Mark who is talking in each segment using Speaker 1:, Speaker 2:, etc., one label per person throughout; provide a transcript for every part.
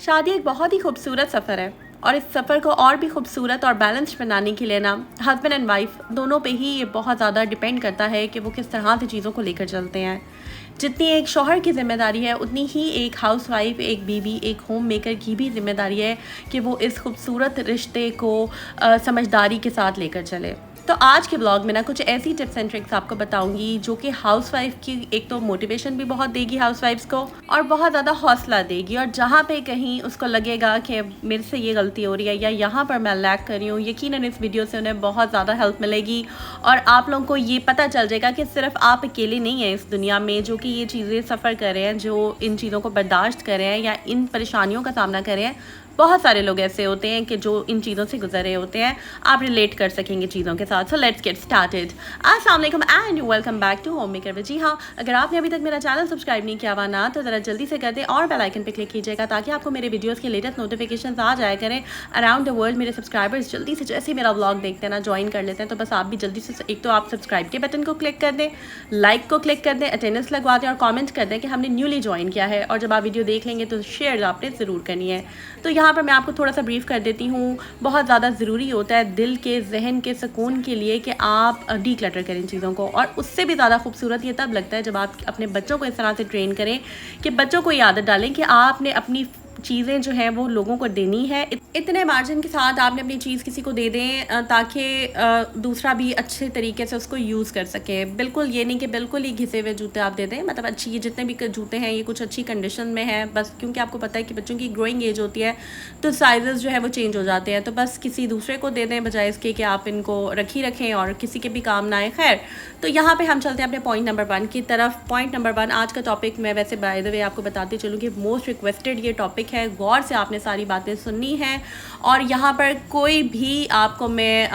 Speaker 1: शादी एक बहुत ही खूबसूरत सफ़र है और इस सफ़र को और भी खूबसूरत और बैलेंस्ड बनाने के लिए ना हस्बैंड एंड वाइफ दोनों पे ही ये बहुत ज़्यादा डिपेंड करता है कि वो किस तरह से चीज़ों को लेकर चलते हैं। जितनी एक शौहर की ज़िम्मेदारी है उतनी ही एक हाउसवाइफ, एक बीवी, एक होम मेकर की भी ज़िम्मेदारी है कि वो इस खूबसूरत रिश्ते को समझदारी के साथ लेकर चले। तो आज के ब्लॉग में ना कुछ ऐसी टिप्स एंड ट्रिक्स आपको बताऊंगी जो कि हाउसवाइफ की एक तो मोटिवेशन भी बहुत देगी हाउसवाइफ्स को और बहुत ज़्यादा हौसला देगी। और जहाँ पे कहीं उसको लगेगा कि मेरे से ये गलती हो रही है या यहाँ पर मैं लैक कर रही हूँ, यकीनन इस वीडियो से उन्हें बहुत ज़्यादा हेल्प मिलेगी और आप लोगों को ये पता चल जाएगा कि सिर्फ आप अकेले नहीं हैं इस दुनिया में जो कि ये चीज़ें सफ़र कर रहे हैं, जो इन चीज़ों को बर्दाश्त कर रहे हैं या इन परेशानियों का सामना कर रहे हैं। बहुत सारे लोग ऐसे होते हैं कि जो इन चीज़ों से गुजर रहे होते हैं। आप रिलेट कर सकेंगे चीज़ों के साथ। So let's get started. अस्सलाम वालेकुम and welcome back to homemaker. जी हाँ, अगर आपने अभी तक मेरा चैनल सब्सक्राइब नहीं किया हुआ ना तो ज़रा जल्दी से कर दें और बेल आइकन पे क्लिक कीजिएगा ताकि आपको मेरे वीडियोस के लेटेस्ट नोटिफिकेशंस आ जाया करें। अराउंड द वर्ल्ड मेरे सब्सक्राइबर्स जल्दी से जैसे ही मेरा व्लॉग देखते हैं ना ज्वाइन कर लेते हैं, तो बस आप भी जल्दी से एक तो आप सब्सक्राइब के बटन को क्लिक कर दें, लाइक को क्लिक कर दें, अटेंडेंस लगवा दें और कॉमेंट कर दें कि हमने न्यूली ज्वाइन किया है। और जब आप वीडियो देख लेंगे तो शेयर आपने ज़रूर करनी है। तो यहाँ पर मैं आपको थोड़ा सा ब्रीफ कर देती हूँ। बहुत ज़्यादा ज़रूरी होता है दिल के, जहन के सुकून के लिए कि आप डीक्लटर करें चीज़ों को, और उससे भी ज़्यादा खूबसूरत ये तब लगता है जब आप अपने बच्चों को इस तरह से ट्रेन करें कि बच्चों को ये आदत डालें कि आपने अपनी चीज़ें जो हैं वो लोगों को देनी है। इतने मार्जिन के साथ आपने अपनी चीज़ किसी को दे दें ताकि दूसरा भी अच्छे तरीके से उसको यूज़ कर सके। बिल्कुल ये नहीं कि बिल्कुल ही घिसे हुए जूते आप दे दें, मतलब अच्छी, ये जितने भी जूते हैं ये कुछ अच्छी कंडीशन में हैं, बस क्योंकि आपको पता है कि बच्चों की ग्रोइंग एज होती है तो साइजेस जो है वो चेंज हो जाते हैं, तो बस किसी दूसरे को दे दें बजाय इसके कि आप इनको रखी रखें और किसी के भी काम ना आए। खैर, तो यहाँ पे हम चलते हैं अपने पॉइंट नंबर 1 की तरफ। पॉइंट नंबर 1 आज का टॉपिक, मैं वैसे बाय द वे आपको बताती चलूँ कि मोस्ट रिक्वेस्टेड ये टॉपिक है। गौर से आपने सारी बातें सुननी है और यहाँ पर कोई भी आपको मैं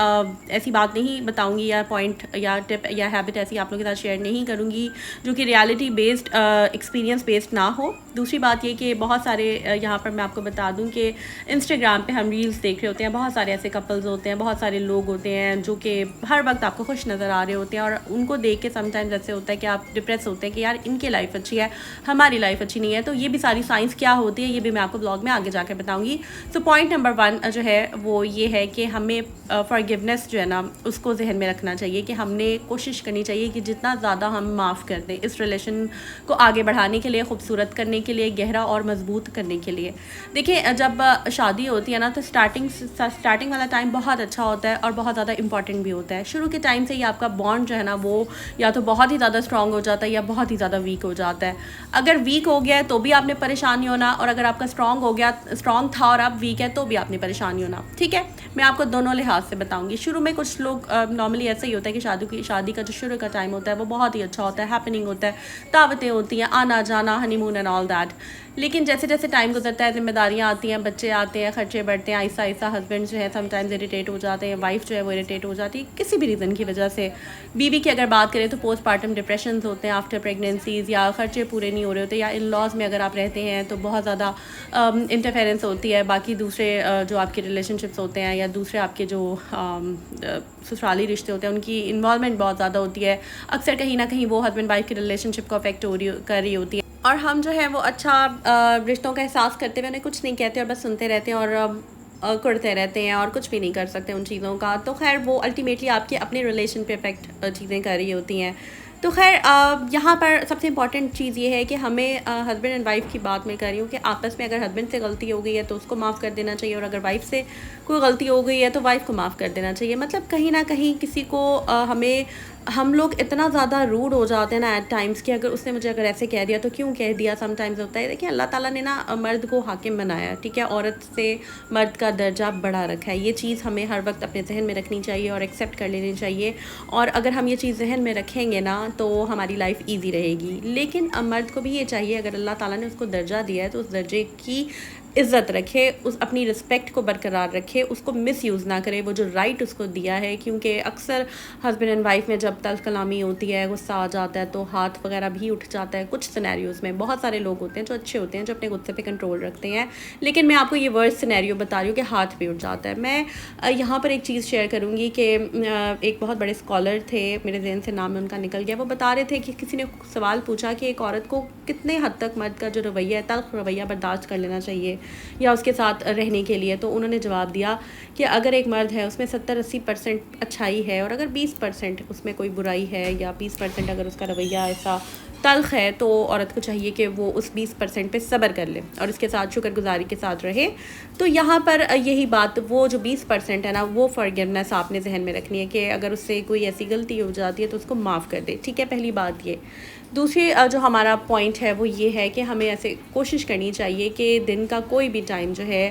Speaker 1: ऐसी बात नहीं बताऊँगी या पॉइंट या टिप या हैबिट ऐसी आप लोगों के साथ शेयर नहीं करूँगी जो कि रियलिटी बेस्ड, एक्सपीरियंस बेस्ड ना हो। दूसरी बात ये कि बहुत सारे यहाँ पर मैं आपको बता दूँ कि इंस्टाग्राम पे हम रील्स देख रहे होते हैं, बहुत सारे ऐसे कपल्स होते हैं, बहुत सारे लोग होते हैं जो कि हर वक्त आपको खुश नज़र आ रहे होते हैं और उनको देख के समटाइम्स ऐसे होता है कि आप डिप्रेस होते हैं कि यार इनकी लाइफ अच्छी है, हमारी लाइफ अच्छी नहीं है। तो ये भी सारी साइंस क्या होती है ये भी मैं आपको ब्लॉग में आगे जाकर बताऊँगी। सो पॉइंट नंबर 1 जो है वो ये है कि हमें फॉरगिवनेस जो है ना उसको जहन में रखना चाहिए कि हमने कोशिश करनी चाहिए कि जितना ज़्यादा हम माफ़ कर दें इस रिलेशन को आगे बढ़ाने के लिए, खूबसूरत करने के लिए, गहरा और मजबूत करने के लिए। देखिए, जब शादी होती है ना तो स्टार्टिंग वाला टाइम बहुत अच्छा होता है और बहुत ज़्यादा इंपॉर्टेंट भी होता है। शुरू के टाइम से ही आपका बॉन्ड जो है ना वो या तो बहुत ही ज़्यादा स्ट्रॉन्ग हो जाता है या बहुत ही ज़्यादा वीक हो जाता है। अगर वीक हो गया है तो भी आपने परेशान नहीं होना, और अगर आपका स्ट्रॉन्ग हो गया, स्ट्रॉन्ग था और आप वीक है तो भी आपने परेशान नहीं होना। ठीक है, मैं आपको दोनों लिहाज से बताऊंगी। शुरू में कुछ लोग नॉर्मली ऐसा ही होता है कि शादी का जो शुरू का टाइम होता है वो बहुत ही अच्छा होता है, हैपनिंग होता है, दावतें होती हैं, आना जाना, हनीमून एंड ऑल दैट। लेकिन जैसे जैसे टाइम गुजरता है, जिम्मेदारियाँ आती हैं, बच्चे आते हैं, खर्चे बढ़ते हैं, आहिस्ता आहिस्ता हस्बैंड जो है समटाइम्स इरिटेट हो जाते हैं, वाइफ जो है वो इरिटेट हो जाती है किसी भी रीज़न की वजह से। बीवी की अगर बात करें तो पोस्टपार्टम डिप्रेशन होते हैं आफ्टर प्रेगनेंसीज़, या खर्चे पूरे नहीं हो रहे होते, या इन लॉज में अगर आप रहते हैं तो बहुत ज़्यादा इंटरफेरेंस होती है। बाकी दूसरे जो आपके रिलेशनशिप्स होते हैं या दूसरे आपके जो ससुराली रिश्ते होते हैं उनकी इन्वॉल्वमेंट बहुत ज़्यादा होती है। अक्सर कहीं ना कहीं वो हस्बैंड वाइफ के रिलेशनशिप को अफेक्ट कर रही होती है और हम जो है वो अच्छा रिश्तों का एहसास करते हुए उन्हें कुछ नहीं कहते और बस सुनते रहते हैं और कुड़ते रहते हैं और कुछ भी नहीं कर सकते उन चीज़ों का। तो खैर वो अल्टीमेटली आपके अपने रिलेशन पे अफेक्ट चीज़ें कर रही होती हैं। तो खैर यहाँ पर सबसे इम्पॉर्टेंट चीज़ ये है कि हमें हस्बैंड एंड वाइफ की बात मैं कर रही हूँ कि आपस में अगर हस्बैंड से गलती हो गई है तो उसको माफ़ कर देना चाहिए, और अगर वाइफ से कोई गलती हो गई है तो वाइफ को माफ़ कर देना चाहिए। मतलब कहीं ना कहीं किसी को हम लोग इतना ज़्यादा रूड हो जाते हैं ना एट टाइम्स कि अगर उसने मुझे अगर ऐसे कह दिया तो क्यों कह दिया। समटाइम्स होता है, देखिए अल्लाह ताला ने ना मर्द को हाकिम बनाया, ठीक है, औरत से मर्द का दर्जा बढ़ा रखा है। ये चीज़ हमें हर वक्त अपने जहन में रखनी चाहिए और एक्सेप्ट कर लेनी चाहिए, और अगर हम ये चीज़ जहन में रखेंगे ना तो हमारी लाइफ ईजी रहेगी। लेकिन मर्द को भी ये चाहिए, अगर अल्लाह ताला ने उसको दर्जा दिया है तो उस दर्जे की इज़्ज़त रखे, उस अपनी रिस्पेक्ट को बरकरार रखे, उसको मिसयूज़ ना करे वो जो राइट उसको दिया है। क्योंकि अक्सर हस्बैंड एंड वाइफ में जब तल्ख़ कलामी होती है, गुस्सा आ जाता है तो हाथ वगैरह भी उठ जाता है। कुछ सिनेरियोज़ में बहुत सारे लोग होते हैं जो अच्छे होते हैं, जो अपने गुस्से पे कंट्रोल रखते हैं, लेकिन मैं आपको ये वर्स्ट सिनेरियो बता रही हूँ कि हाथ भी उठ जाता है। मैं यहाँ पर एक चीज़ शेयर करूँगी कि एक बहुत बड़े स्कॉलर थे, मेरे जहन से नाम उनका निकल गया, वो बता रहे थे कि किसी ने सवाल पूछा कि एक औरत को कितने हद तक मर्द का जो रवैया है, तल्ख़ रवैया बर्दाश्त कर लेना चाहिए। या उसके साथ रहने के लिए। तो उन्होंने जवाब दिया कि अगर एक मर्द है उसमें 70-80% अच्छाई है और अगर 20% उसमें कोई बुराई है या 20% अगर उसका रवैया ऐसा तल्ख है, तो औरत को चाहिए कि वो उस 20% पे सब्र कर ले और उसके साथ शुक्रगुजारी के साथ रहे। तो यहाँ पर यही बात, वो जो 20% है ना, वो फॉरगिवनेस आपने जहन में रखनी है कि अगर उससे कोई ऐसी गलती हो जाती है तो उसको माफ़ कर दे, ठीक है। पहली बात ये। दूसरी जो हमारा पॉइंट है वो ये है कि हमें ऐसे कोशिश करनी चाहिए कि दिन का कोई भी टाइम जो है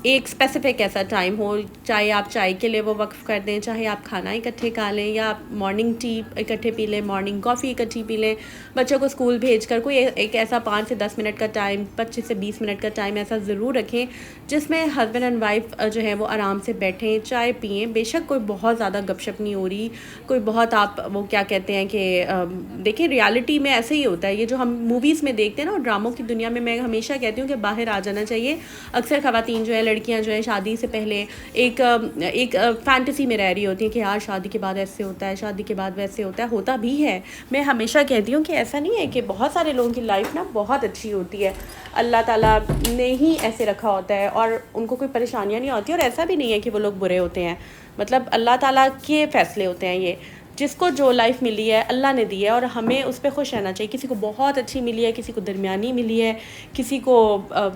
Speaker 1: एक स्पेसिफिक ऐसा टाइम हो, चाहे आप चाय के लिए वो वक्फ़ कर दें, चाहे आप खाना इकट्ठे खा लें या आप मॉर्निंग टी इकट्ठे पी लें, मॉर्निंग कॉफ़ी इकट्ठी पी लें, बच्चों को स्कूल भेजकर कोई एक ऐसा 5 से 10 मिनट का टाइम, 25 से 20 मिनट का टाइम ऐसा ज़रूर रखें जिसमें हस्बैंड एंड वाइफ जो है वो आराम से बैठें, चाय पिएँ। बेशक कोई बहुत ज़्यादा गपशप नहीं हो रही, कोई बहुत आप वो क्या कहते हैं कि देखिए रियलिटी में ऐसे ही होता है। ये जो हम मूवीज़ में देखते हैं ना, ड्रामों की दुनिया में, मैं हमेशा कहती हूँ कि बाहर आ जाना चाहिए। अक्सर ख़वातीन जो है, लड़कियां जो है, शादी से पहले एक फैंटेसी में रह रही होती हैं कि यार शादी के बाद ऐसे होता है, शादी के बाद वैसे होता है। होता भी है। मैं हमेशा कहती हूँ कि ऐसा नहीं है कि बहुत सारे लोगों की लाइफ ना बहुत अच्छी होती है, अल्लाह ताला ने ही ऐसे रखा होता है और उनको कोई परेशानियाँ नहीं होती। और ऐसा भी नहीं है कि वो लोग बुरे होते हैं, मतलब अल्लाह ताला के फ़ैसले होते हैं ये। जिसको जो लाइफ मिली है अल्लाह ने दी है और हमें उस पर खुश रहना चाहिए। किसी को बहुत अच्छी मिली है, किसी को दरमियानी मिली है, किसी को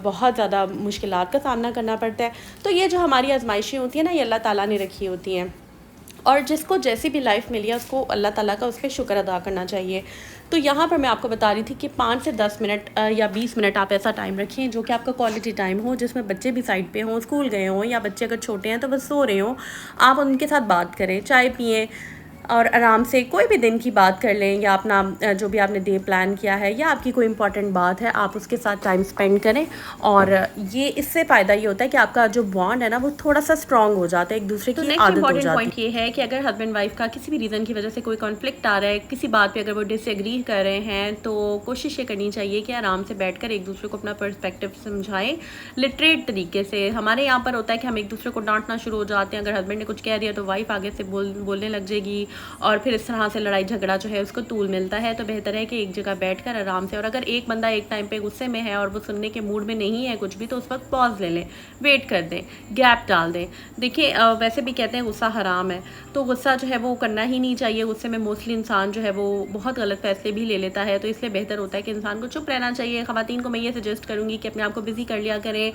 Speaker 1: बहुत ज़्यादा मुश्किलात का सामना करना पड़ता है। तो ये जो हमारी आजमाइशें होती हैं ना, ये अल्लाह ताला ने रखी होती हैं और जिसको जैसी भी लाइफ मिली है उसको अल्लाह ताला का उस पर शुक्र अदा करना चाहिए। तो यहाँ पर मैं आपको बता रही थी कि 5 से 10 मिनट या 20 मिनट आप ऐसा टाइम रखें जो कि आपका क्वालिटी टाइम हो, जिसमें बच्चे भी साइड पे हों, स्कूल गए हों या बच्चे अगर छोटे हैं तो बस सो रहे हों, आप उनके साथ बात करें, चाय पिएँ और आराम से कोई भी दिन की बात कर लें या अपना जो भी आपने डे प्लान किया है या आपकी कोई इंपॉर्टेंट बात है, आप उसके साथ टाइम स्पेंड करें। और ये इससे फ़ायदा ये होता है कि आपका जो बॉन्ड है ना वो थोड़ा सा स्ट्रॉन्ग हो जाता है, एक दूसरे की आदत हो जाती है। इंपॉर्टेंट पॉइंट ये है कि अगर हस्बैंड वाइफ का किसी भी रीज़न की वजह से कोई कॉन्फ्लिक्ट आ रहा है, किसी बात पर अगर वो डिसएग्री कर रहे हैं, तो कोशिश ये करनी चाहिए कि आराम से बैठ कर एक दूसरे को अपना पर्सपेक्टिव समझाएँ लिटरेट तरीके से। हमारे यहाँ पर होता है कि हम एक दूसरे को डांटना शुरू हो जाते हैं। अगर हस्बैंड ने कुछ कह दिया तो वाइफ आगे से बोलने लग जाएगी और फिर इस तरह से लड़ाई झगड़ा जो है उसको तूल मिलता है। तो बेहतर है कि एक जगह बैठकर आराम से, और अगर एक बंदा एक टाइम पे गुस्से में है और वो सुनने के मूड में नहीं है कुछ भी, तो उस वक्त पॉज ले लें, वेट कर दें, गैप डाल दें। देखिए वैसे भी कहते हैं गुस्सा हराम है, तो गुस्सा जो है वो करना ही नहीं चाहिए। गुस्से में मोस्टली इंसान जो है वो बहुत गलत फैसले भी ले लेता है, तो इसलिए बेहतर होता है कि इंसान को चुप रहना चाहिए। ख़वातीन को मैं ये सजेस्ट करूँगी कि अपने आप को बिज़ी कर लिया करें,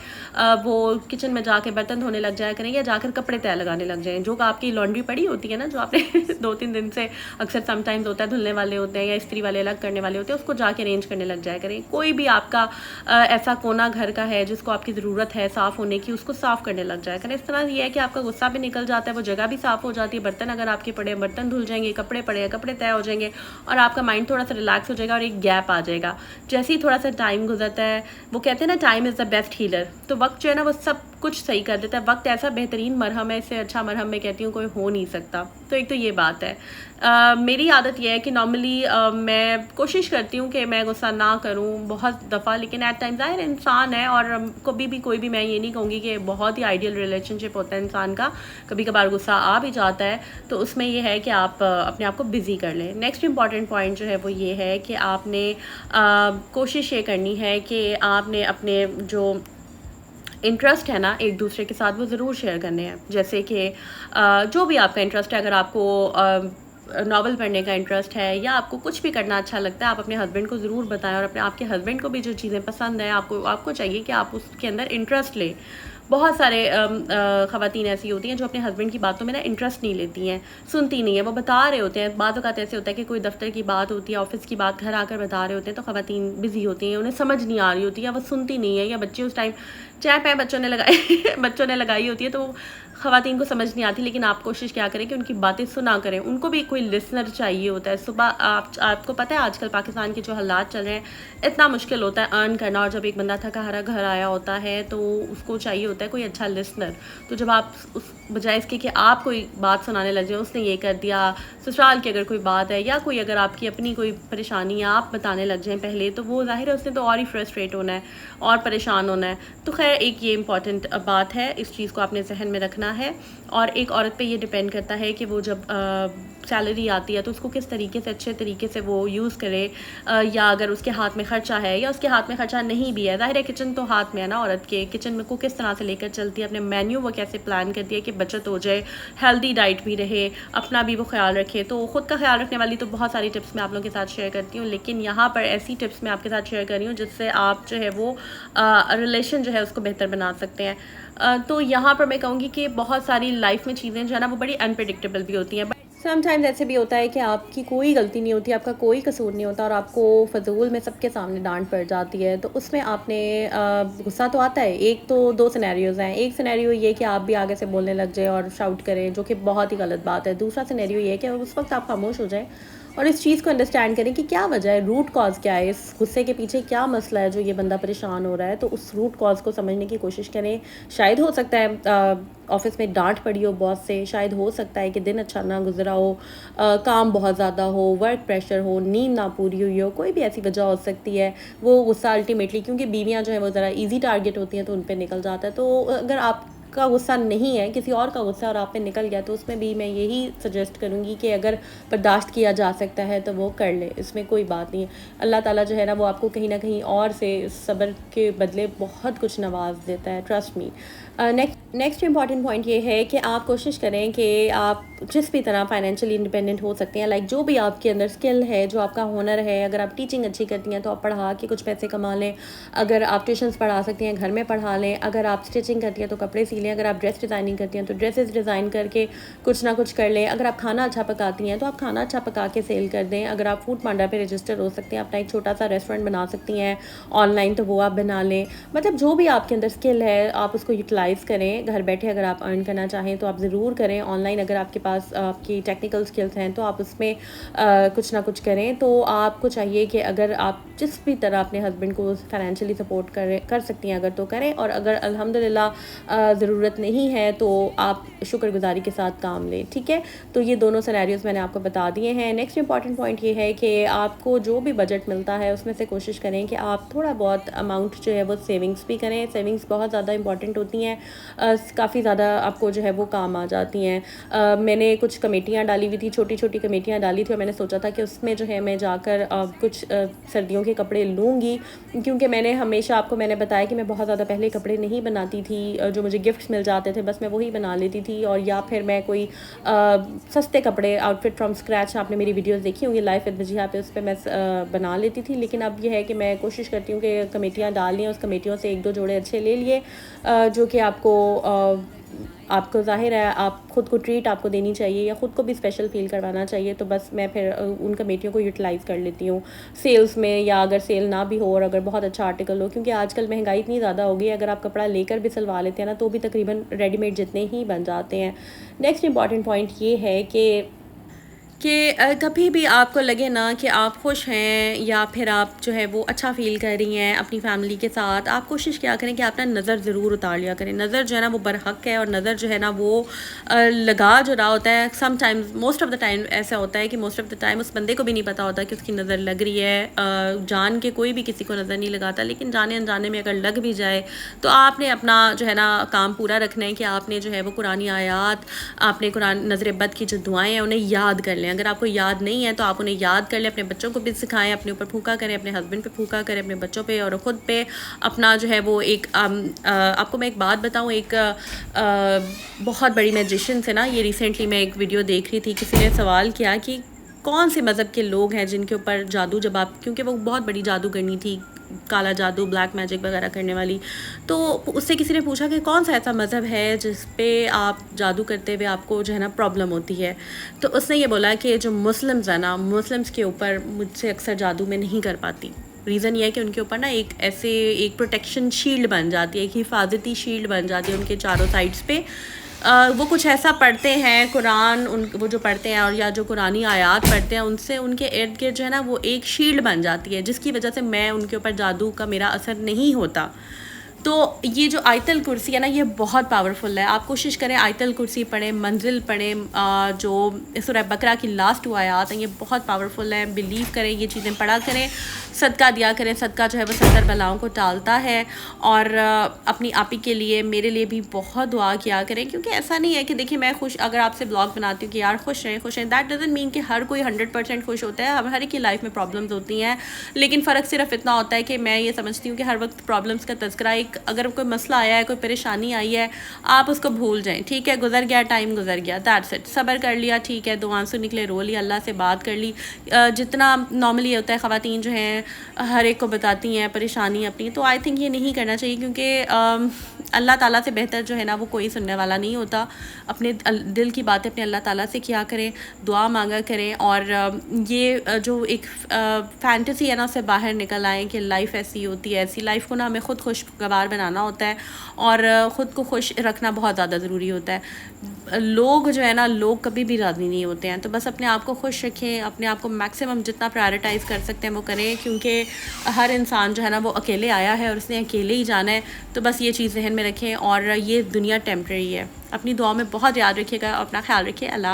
Speaker 1: वो किचन में जाके बर्तन धोने लग जाया करें या जाकर कपड़े तय लगाने लग जाएँ। जो आपकी लॉन्ड्री पड़ी होती है ना, जो आपने 2-3 दिन से अक्सर समटाइम्स होता है धुलने वाले होते हैं या इस्त्री वाले अलग करने वाले होते हैं, उसको जाके अरेंज करने लग जाया करें। कोई भी आपका ऐसा कोना घर का है जिसको आपकी ज़रूरत है साफ़ होने की, उसको साफ़ करने लग जाया करें। इस तरह ये है कि आपका गुस्सा भी निकल जाता है, वो जगह भी साफ़ हो जाती है, बर्तन अगर आपके पड़े हैं बर्तन धुल जाएंगे, कपड़े पड़े हैं कपड़े तय हो जाएंगे और आपका माइंड थोड़ा सा रिलैक्स हो जाएगा और एक गैप आ जाएगा। जैसे ही थोड़ा सा टाइम गुजरता है, वो कहते हैं ना time is the best healer, तो वक्त जो है ना वो सब कुछ सही कर देता है। वक्त ऐसा बेहतरीन मरहम है, इससे अच्छा मरहम मैं कहती हूँ कोई हो नहीं सकता। तो एक तो ये बात है। मेरी आदत यह है कि नॉर्मली मैं कोशिश करती हूँ कि मैं गुस्सा ना करूँ बहुत दफ़ा, लेकिन एट टाइम ज़ाहिर इंसान है और कभी भी कोई भी, मैं ये नहीं कहूँगी कि बहुत ही आइडियल रिलेशनशिप होता है इंसान का, कभी कभार गुस्सा आ भी जाता है। तो उसमें यह है कि आप अपने आप को बिज़ी कर लें। नेक्स्ट इंपॉर्टेंट पॉइंट जो है वो ये है कि आपने कोशिश ये करनी है कि आपने अपने जो इंटरेस्ट है ना एक दूसरे के साथ वो ज़रूर शेयर करने हैं। जैसे कि जो भी आपका इंटरेस्ट है, अगर आपको नॉवल पढ़ने का इंटरेस्ट है या आपको कुछ भी करना अच्छा लगता है, आप अपने हस्बैंड को ज़रूर बताएं और आपके हस्बैंड को भी जो चीज़ें पसंद हैं आपको चाहिए कि आप उसके अंदर इंटरेस्ट लें। बहुत सारे ख़वातीन ऐसी होती हैं जो अपने हस्बैंड की बातों में ना इंटरेस्ट नहीं लेती हैं, सुनती नहीं है, वो बता रहे होते हैं। बाद वक़्त ऐसे होता है कि कोई दफ्तर की बात होती है, ऑफिस की बात घर आकर बता रहे होते हैं, तो ख़वातीन बिज़ी होती हैं, उन्हें समझ नहीं आ रही होती है, वो सुनती नहीं है, या बच्चे उस टाइम चाय पाए बच्चों ने लगाई होती है तो ख़वातीन को समझ नहीं आती। लेकिन आप कोशिश क्या करें कि उनकी बातें सुना करें, उनको भी कोई लिसनर चाहिए होता है। सुबह आपको पता है आजकल पाकिस्तान के जो हालात चल रहे हैं, इतना मुश्किल होता है अर्न करना, और जब एक बंदा थका हारा घर आया होता है तो उसको चाहिए होता है कोई अच्छा लिसनर। तो जब आप उस बजाय इसके कि आप कोई बात सुनाने लग जाए, उसने ये कर दिया, ससुराल की अगर कोई बात है या कोई अगर आपकी अपनी कोई परेशानी है आप बताने लग जाएं पहले, तो वो ज़ाहिर है उसने तो और ही फ्रस्ट्रेट होना है और परेशान होना है। तो खैर एक ये इंपॉर्टेंट बात है, इस चीज़ को आपने जहन में रखना रखना है। और एक औरत पे ये डिपेंड करता है कि वो जब सैलरी आती है तो उसको किस तरीके से अच्छे तरीके से वो यूज़ करे, या अगर उसके हाथ में ख़र्चा है या उसके हाथ में ख़र्चा नहीं भी है, ज़ाहिर है किचन तो हाथ में है ना औरत के, किचन में को किस तरह से लेकर चलती है, अपने मेन्यू वो कैसे प्लान करती है कि बचत हो जाए, हेल्दी डाइट भी रहे, अपना भी वो ख्याल रखे। तो ख़ुद का ख्याल रखने वाली तो बहुत सारी टिप्स मैं आप लोगों के साथ शेयर करती हूँ, लेकिन यहाँ पर ऐसी टिप्स मैं आपके साथ शेयर कर रही हूँ जिससे आप जो है वो रिलेशन जो है उसको बेहतर बना सकते हैं। तो यहाँ पर मैं कहूँगी कि बहुत सारी लाइफ में चीज़ें जो है ना वो बड़ी अनप्रेडिक्टेबल भी होती हैं। समटाइम्स ऐसे भी होता है कि आपकी कोई गलती नहीं होती, आपका कोई कसूर नहीं होता और आपको फ़ज़ूल में सबके सामने डांट पड़ जाती है, तो उसमें आपने गुस्सा तो आता है। एक तो दो सिनेरियोज़ हैं, एक सिनेरियो ये कि आप भी आगे से बोलने लग जाए और शाउट करें, जो कि बहुत ही गलत बात है। दूसरा सिनेरियो ये है कि उस वक्त आप खामोश हो जाएं और इस चीज़ को अंडरस्टैंड करें कि क्या वजह है, रूट कॉज़ क्या है, इस गुस्से के पीछे क्या मसला है जो ये बंदा परेशान हो रहा है। तो उस रूट कॉज़ को समझने की कोशिश करें। शायद हो सकता है ऑफिस में डांट पड़ी हो बॉस से, शायद हो सकता है कि दिन अच्छा ना गुजरा हो, काम बहुत ज़्यादा हो, वर्क प्रेशर हो, नींद ना पूरी हुई हो, कोई भी ऐसी वजह हो सकती है। वो गुस्सा अल्टीमेटली, क्योंकि बीवियाँ जो है वो ज़रा इजी टारगेट होती हैं तो उन पर निकल जाता है। तो अगर आप का गुस्सा नहीं है, किसी और का गुस्सा और आप पे निकल गया, तो उसमें भी मैं यही सजेस्ट करूँगी कि अगर बर्दाश्त किया जा सकता है तो वो कर ले, इसमें कोई बात नहीं है। अल्लाह ताला जो है ना वो आपको कहीं ना कहीं और से सब्र के बदले बहुत कुछ नवाज देता है, trust me. Next important point ये है कि आप कोशिश करें कि आप जिस भी तरह फाइनेंशियली इंडिपेंडेंट हो सकते हैं। लाइक जो भी आपके अंदर स्किल है, जो आपका हुनर है, अगर आप टीचिंग अच्छी करती हैं तो आप पढ़ा के कुछ पैसे कमा लें, अगर आप ट्यूशन्स पढ़ा सकती हैं घर में पढ़ा लें, अगर आप स्टिचिंग करती हैं तो कपड़े सी लें, अगर आप ड्रेस डिज़ाइनिंग करती हैं तो ड्रेसेस डिज़ाइन करके कुछ ना कुछ कर लें, अगर आप खाना अच्छा पकाती हैं तो आप खाना अच्छा पका के सेल कर दें, अगर आप फूड पांडा पे रजिस्टर हो सकते हैं, अपना एक छोटा सा रेस्टोरेंट बना सकती हैं ऑनलाइन, तो वो आप बना लें। मतलब जो भी आपके अंदर स्किल है आप उसको यूटिलाइज़ करें। घर बैठे अगर आप अर्न करना चाहें तो आप ज़रूर करें। ऑनलाइन अगर आपके पास आपकी टेक्निकल स्किल्स हैं तो आप उसमें कुछ ना कुछ करें। तो आपको चाहिए कि अगर आप जिस भी तरह अपने हस्बैंड को फाइनेंशियली सपोर्ट कर सकती हैं अगर तो करें, और अगर अल्हम्दुलिल्लाह ज़रूरत नहीं है तो आप शुक्रगुजारी के साथ काम लें। ठीक है, तो ये दोनों सिनेरियोज़ मैंने आपको बता दिए हैं। नेक्स्ट इंपॉर्टेंट पॉइंट ये है कि आपको जो भी बजट मिलता है उसमें से कोशिश करें कि आप थोड़ा बहुत अमाउंट जो है वो सेविंग्स भी करें। सेविंग्स बहुत ज़्यादा इंपॉर्टेंट होती हैं, काफ़ी ज़्यादा आपको जो है वो काम आ जाती हैं। मैंने कुछ कमेटियाँ डाली हुई थी, छोटी छोटी कमेटियाँ डाली थी, और मैंने सोचा था कि उसमें जो है मैं जाकर कुछ सर्दियों के कपड़े लूँगी, क्योंकि मैंने हमेशा आपको मैंने बताया कि मैं बहुत ज़्यादा पहले कपड़े नहीं बनाती थी, जो मुझे गिफ्ट्स मिल जाते थे बस मैं वही बना लेती थी, और या फिर मैं कोई सस्ते कपड़े आउटफिट फ्रॉम स्क्रैच, आपने मेरी वीडियोस देखी होंगी लाइफ विद वजीहा पे, उस पर मैं बना लेती थी। लेकिन अब यह है कि मैं कोशिश करती हूँ कि कमेटियाँ डाल लें, उस कमेटियों से एक दो जोड़े अच्छे ले लिए, जो कि आपको ज़ाहिर है आप ख़ुद को ट्रीट आपको देनी चाहिए या ख़ुद को भी स्पेशल फ़ील करवाना चाहिए। तो बस मैं फिर उन कमेटियों को यूटिलाइज़ कर लेती हूँ सेल्स में, या अगर सेल ना भी हो और अगर बहुत अच्छा आर्टिकल हो, क्योंकि आजकल महंगाई इतनी ज़्यादा हो गई है, अगर आप कपड़ा लेकर भी सिलवा लेते हैं ना तो भी तकरीबन रेडीमेड जितने ही बन जाते हैं। नेक्स्ट इंपॉर्टेंट पॉइंट ये है कि कभी भी आपको लगे ना कि आप खुश हैं या फिर आप जो है वो अच्छा फ़ील कर रही हैं अपनी फैमिली के साथ, आप कोशिश क्या करें कि आप ना नज़र ज़रूर उतार लिया करें। नज़र जो है ना वो बरहक है, और नज़र जो है ना वो लगा जो रहा होता है, sometimes most of the time ऐसा होता है कि मोस्ट ऑफ़ द टाइम उस बंदे को भी नहीं पता होता कि उसकी नज़र लग रही है। जान के कोई भी किसी को नज़र नहीं लगाता, लेकिन जाने अनजाने में अगर लग भी जाए तो आपने अपना जो है ना काम पूरा रखना है कि आपने जो है वो कुरानी आयात, आपने कुरान नज़र बद की जो दुआएँ हैं उन्हें याद कर लें। अगर आपको याद नहीं है तो आप उन्हें याद कर लें, अपने बच्चों को भी सिखाएं, अपने ऊपर फूंका करें, अपने हस्बैंड पे फूंका करें, अपने बच्चों पे और ख़ुद पे अपना जो है वो एक आपको मैं एक बात बताऊं, एक बहुत बड़ी मैजिशियन से ना, ये रिसेंटली मैं एक वीडियो देख रही थी, किसी ने सवाल किया कि कौन से मज़हब के लोग हैं जिनके ऊपर जादू, जब आप, क्योंकि वो बहुत बड़ी जादूगरनी थी, काला जादू, ब्लैक मैजिक वगैरह करने वाली, तो उससे किसी ने पूछा कि कौन सा ऐसा मज़हब है जिस पे आप जादू करते हुए आपको जो है ना प्रॉब्लम होती है। तो उसने ये बोला कि जो मुस्लिम्स हैं ना, मुस्लिम्स के ऊपर मुझसे अक्सर जादू में नहीं कर पाती। रीज़न ये है कि उनके ऊपर ना एक प्रोटेक्शन शील्ड बन जाती है, एक हिफाजती शील्ड बन जाती है उनके चारों साइड्स पे। वो कुछ ऐसा पढ़ते हैं कुरान, वो जो पढ़ते हैं और या जो कुरानी आयात पढ़ते हैं, उनसे उनके इर्द गिर्द जो है ना वो एक शील्ड बन जाती है, जिसकी वजह से मैं उनके ऊपर जादू का मेरा असर नहीं होता। तो ये जो आयतल कुर्सी है ना, ये बहुत पावरफुल है। आप कोशिश करें आयतल कुर्सी पढ़ें, मंजिल पढ़ें, जो सूरह बकरा की लास्ट 2 आयात हैं, ये बहुत पावरफुल है। बिलीव करें, ये चीज़ें पढ़ा करें, सदका दिया करें। सदका जो है वो 70 बलाओं को टालता है। और अपनी आपी के लिए, मेरे लिए भी बहुत दुआ किया करें, क्योंकि ऐसा नहीं है कि देखिए मैं खुश, अगर आपसे ब्लॉग बनाती हूँ कि यार खुश रहें, दैट डजंट मीन कि हर कोई 100% खुश होता है। हर एक की लाइफ में प्रॉब्लम्स होती हैं, लेकिन फ़र्क सिर्फ इतना होता है कि मैं ये समझती हूँ कि हर वक्त प्रॉब्लम्स का तज़किरा, एक अगर कोई मसला आया है, कोई परेशानी आई है, आप उसको भूल जाएं। ठीक है, गुजर गया, टाइम गुजर गया, दैट्स इट। सब्र कर लिया, ठीक है, 2 आंसू निकले, रो लिया, अल्लाह से बात कर ली। जितना नॉर्मली होता है, ख़वातीन जो हैं हर एक को बताती हैं परेशानी अपनी, तो आई थिंक ये नहीं करना चाहिए, क्योंकि अल्लाह ताला से बेहतर जो है ना वो कोई सुनने वाला नहीं होता। अपने दिल की बातें अपने अल्लाह ताला से किया करें, दुआ मांगा करें, और ये जो एक फैंटेसी है ना, उससे बाहर निकल आएँ कि लाइफ ऐसी होती है, ऐसी लाइफ को ना हमें ख़ुद खुशगवार बनाना होता है, और ख़ुद को खुश रखना बहुत ज़्यादा ज़रूरी होता है। लोग जो है ना, लोग कभी भी राज़ी नहीं होते हैं, तो बस अपने आप को खुश रखें, अपने आप को मैक्सिमम जितना प्रायोरिटाइज़ कर सकते हैं वो करें, क्योंकि हर इंसान जो है ना वो अकेले आया है और उसने अकेले ही जाना है। तो बस ये चीज़ जहन में रखें, और ये दुनिया टेम्प्रेरी है। अपनी दुआ में बहुत याद रखिएगा, अपना ख्याल रखिए। अल्लाह।